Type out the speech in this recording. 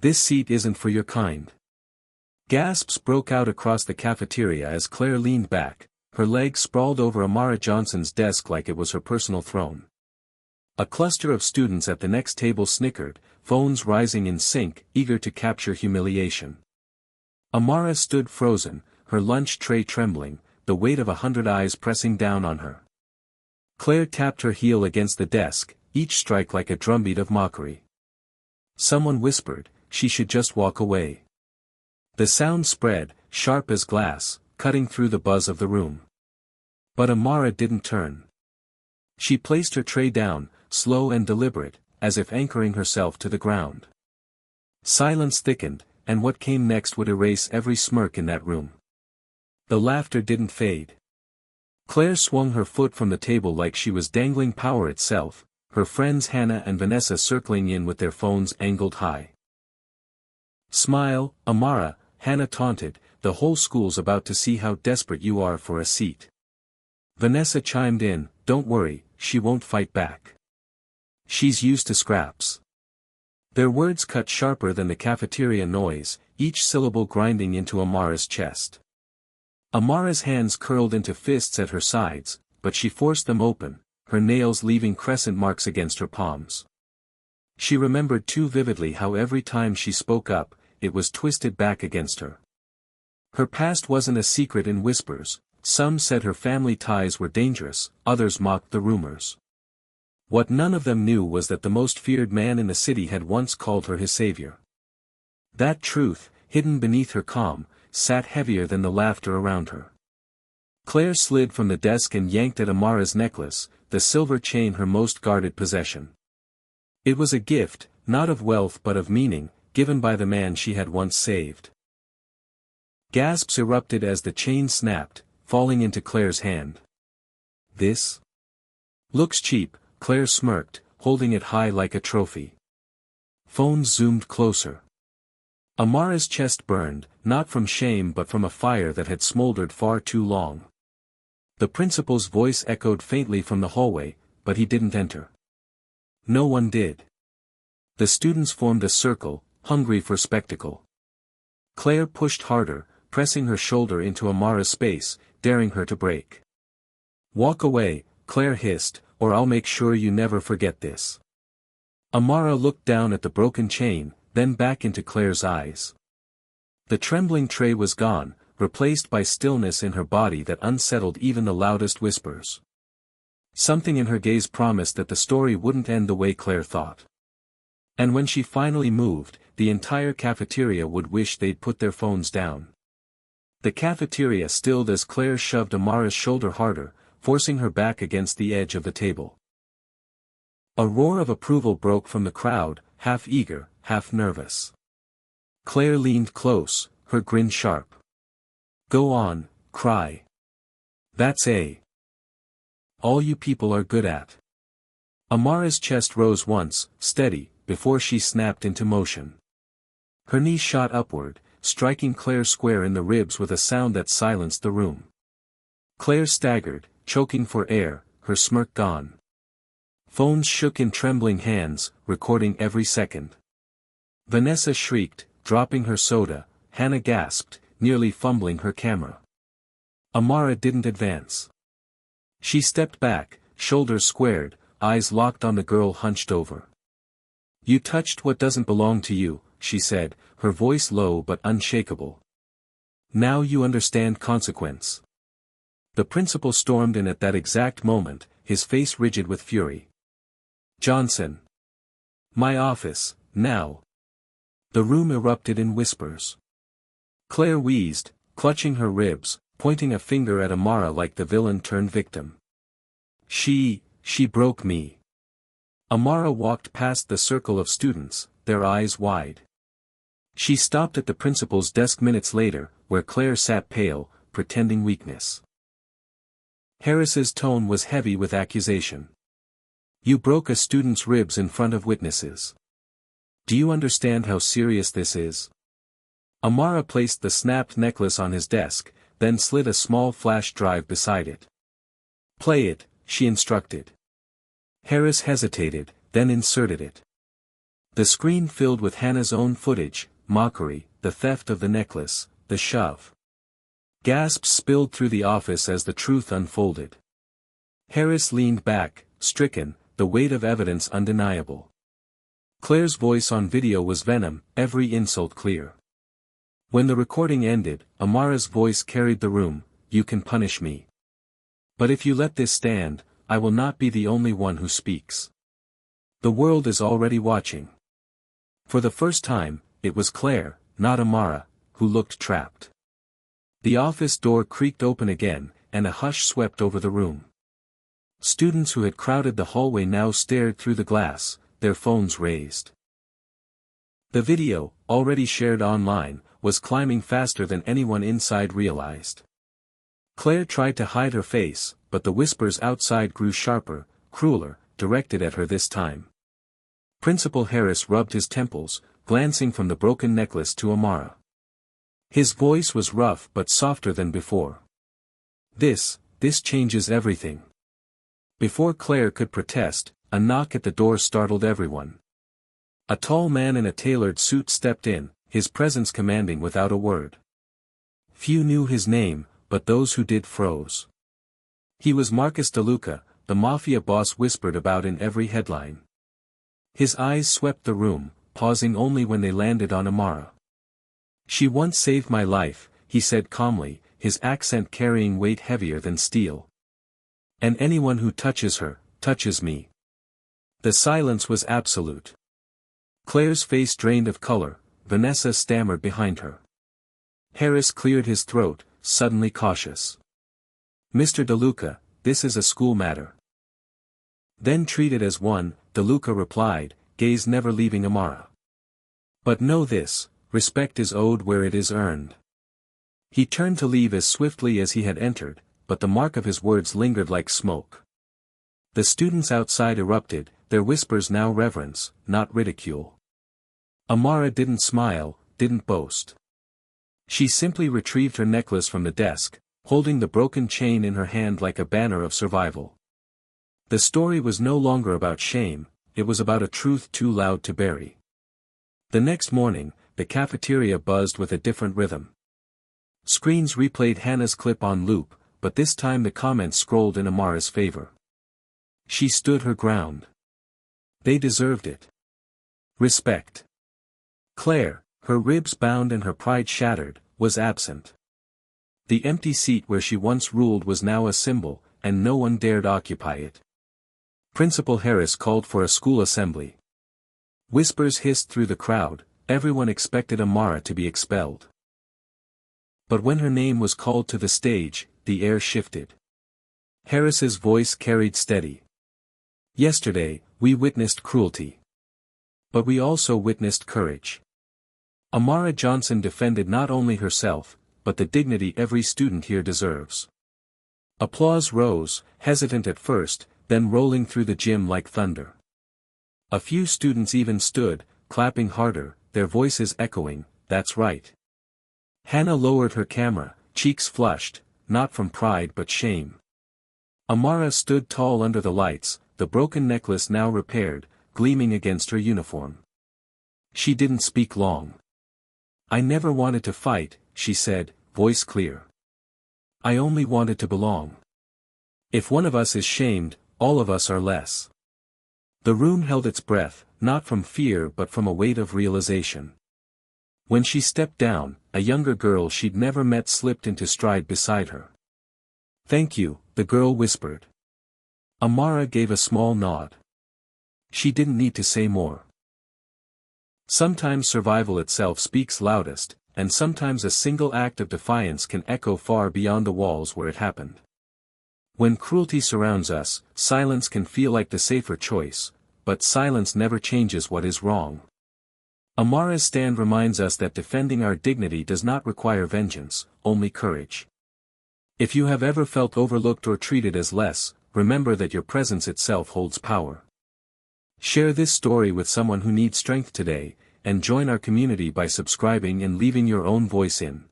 This seat isn't for your kind. Gasps broke out across the cafeteria as Claire leaned back, her legs sprawled over Amara Johnson's desk like it was her personal throne. A cluster of students at the next table snickered, phones rising in sync, eager to capture humiliation. Amara stood frozen, her lunch tray trembling, the weight of 100 eyes pressing down on her. Claire tapped her heel against the desk, each strike like a drumbeat of mockery. Someone whispered, she should just walk away. The sound spread, sharp as glass, cutting through the buzz of the room. But Amara didn't turn. She placed her tray down, slow and deliberate, as if anchoring herself to the ground. Silence thickened, and what came next would erase every smirk in that room. The laughter didn't fade. Claire swung her foot from the table like she was dangling power itself, her friends Hannah and Vanessa circling in with their phones angled high. "Smile, Amara," Hannah taunted, "the whole school's about to see how desperate you are for a seat." Vanessa chimed in, "Don't worry, she won't fight back. She's used to scraps." Their words cut sharper than the cafeteria noise, each syllable grinding into Amara's chest. Amara's hands curled into fists at her sides, but she forced them open, her nails leaving crescent marks against her palms. She remembered too vividly how every time she spoke up, it was twisted back against her. Her past wasn't a secret in whispers, some said her family ties were dangerous, others mocked the rumors. What none of them knew was that the most feared man in the city had once called her his savior. That truth, hidden beneath her calm, sat heavier than the laughter around her. Claire slid from the desk and yanked at Amara's necklace, the silver chain her most guarded possession. It was a gift, not of wealth but of meaning, given by the man she had once saved. Gasps erupted as the chain snapped, falling into Claire's hand. "This looks cheap," Claire smirked, holding it high like a trophy. Phones zoomed closer. Amara's chest burned, not from shame but from a fire that had smoldered far too long. The principal's voice echoed faintly from the hallway, but he didn't enter. No one did. The students formed a circle, hungry for spectacle. Claire pushed harder, pressing her shoulder into Amara's space, daring her to break. "Walk away," Claire hissed, "or I'll make sure you never forget this." Amara looked down at the broken chain, then back into Claire's eyes. The trembling tray was gone, replaced by stillness in her body that unsettled even the loudest whispers. Something in her gaze promised that the story wouldn't end the way Claire thought. And when she finally moved, the entire cafeteria would wish they'd put their phones down. The cafeteria stilled as Claire shoved Amara's shoulder harder, forcing her back against the edge of the table. A roar of approval broke from the crowd, half eager, half nervous. Claire leaned close, her grin sharp. "Go on, cry. That's all you people are good at." Amara's chest rose once, steady, before she snapped into motion. Her knee shot upward, striking Claire square in the ribs with a sound that silenced the room. Claire staggered, choking for air, her smirk gone. Phones shook in trembling hands, recording every second. Vanessa shrieked, dropping her soda, Hannah gasped, nearly fumbling her camera. Amara didn't advance. She stepped back, shoulders squared, eyes locked on the girl hunched over. "You touched what doesn't belong to you," she said, her voice low but unshakable. "Now you understand consequence." The principal stormed in at that exact moment, his face rigid with fury. "Johnson! My office, now!" The room erupted in whispers. Claire wheezed, clutching her ribs, pointing a finger at Amara like the villain turned victim. She broke me." Amara walked past the circle of students, their eyes wide. She stopped at the principal's desk minutes later, where Claire sat pale, pretending weakness. Harris's tone was heavy with accusation. "You broke a student's ribs in front of witnesses. Do you understand how serious this is?" Amara placed the snapped necklace on his desk, then slid a small flash drive beside it. "Play it," she instructed. Harris hesitated, then inserted it. The screen filled with Hannah's own footage, mockery, the theft of the necklace, the shove. Gasps spilled through the office as the truth unfolded. Harris leaned back, stricken, the weight of evidence undeniable. Claire's voice on video was venom, every insult clear. When the recording ended, Amara's voice carried the room, "You can punish me. But if you let this stand, I will not be the only one who speaks. The world is already watching." For the first time, it was Claire, not Amara, who looked trapped. The office door creaked open again, and a hush swept over the room. Students who had crowded the hallway now stared through the glass, their phones raised. The video, already shared online, was climbing faster than anyone inside realized. Claire tried to hide her face, but the whispers outside grew sharper, crueler, directed at her this time. Principal Harris rubbed his temples, glancing from the broken necklace to Amara. His voice was rough but softer than before. This changes everything." Before Claire could protest, a knock at the door startled everyone. A tall man in a tailored suit stepped in, his presence commanding without a word. Few knew his name, but those who did froze. He was Marcus DeLuca, the Mafia boss whispered about in every headline. His eyes swept the room, pausing only when they landed on Amara. "She once saved my life," he said calmly, his accent carrying weight heavier than steel. "And anyone who touches her, touches me." The silence was absolute. Claire's face drained of color, Vanessa stammered behind her. Harris cleared his throat, suddenly cautious. "Mr. DeLuca, this is a school matter." "Then treat it as one," DeLuca replied, gaze never leaving Amara. "But know this, respect is owed where it is earned." He turned to leave as swiftly as he had entered, but the mark of his words lingered like smoke. The students outside erupted, their whispers now reverence, not ridicule. Amara didn't smile, didn't boast. She simply retrieved her necklace from the desk, holding the broken chain in her hand like a banner of survival. The story was no longer about shame, it was about a truth too loud to bury. The next morning, the cafeteria buzzed with a different rhythm. Screens replayed Hannah's clip on loop, but this time the comments scrolled in Amara's favor. She stood her ground. They deserved it. Respect. Claire, her ribs bound and her pride shattered, was absent. The empty seat where she once ruled was now a symbol, and no one dared occupy it. Principal Harris called for a school assembly. Whispers hissed through the crowd, everyone expected Amara to be expelled. But when her name was called to the stage, the air shifted. Harris's voice carried steady. "Yesterday, we witnessed cruelty. But we also witnessed courage." Amara Johnson defended not only herself, but the dignity every student here deserves. Applause rose, hesitant at first, then rolling through the gym like thunder. A few students even stood, clapping harder, their voices echoing, "That's right." Hannah lowered her camera, cheeks flushed, not from pride but shame. Amara stood tall under the lights, the broken necklace now repaired, gleaming against her uniform. She didn't speak long. "I never wanted to fight," she said, voice clear. "I only wanted to belong. If one of us is shamed, all of us are less." The room held its breath, not from fear but from a weight of realization. When she stepped down, a younger girl she'd never met slipped into stride beside her. "Thank you," the girl whispered. Amara gave a small nod. She didn't need to say more. Sometimes survival itself speaks loudest, and sometimes a single act of defiance can echo far beyond the walls where it happened. When cruelty surrounds us, silence can feel like the safer choice, but silence never changes what is wrong. Amara's stand reminds us that defending our dignity does not require vengeance, only courage. If you have ever felt overlooked or treated as less, remember that your presence itself holds power. Share this story with someone who needs strength today, and join our community by subscribing and leaving your own voice in.